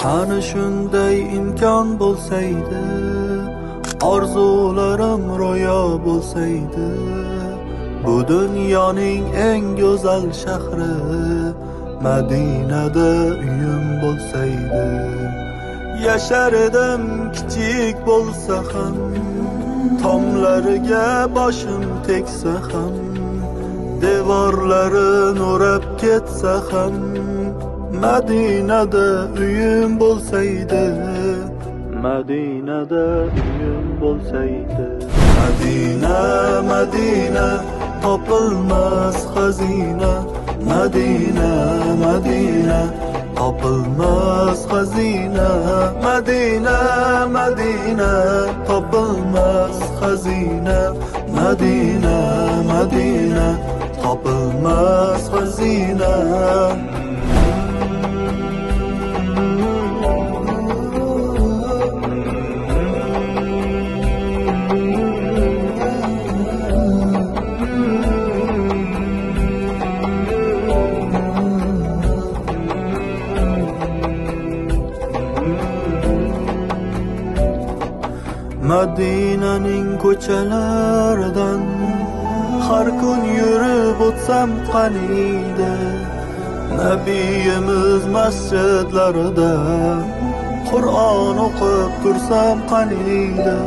Ana shunday imkon bo'lsaydi, orzularim ro'yo bo'lsaydi, bu dunyoning eng go'zal shahri Madinada uyim bo'lsaydi. Yashardim kichik bo'lsa ham, tomlariga boshim tegsa ham, devorlari nurab ketsa ham, Madinada uyim bo'lsaydi, Madinada uyim bo'lsaydi. Madina, Madina, topilmas xazina, Madina, Madina, topilmas xazina, Madina, Madina, topilmas xazina, Madina, Madina, topilmas xazina. Madinaning ko'chalaridan har kun yurib o'tsam qaniydi, Nabiyimiz masjidlarida Qur'on o'qib tursam qaniydi.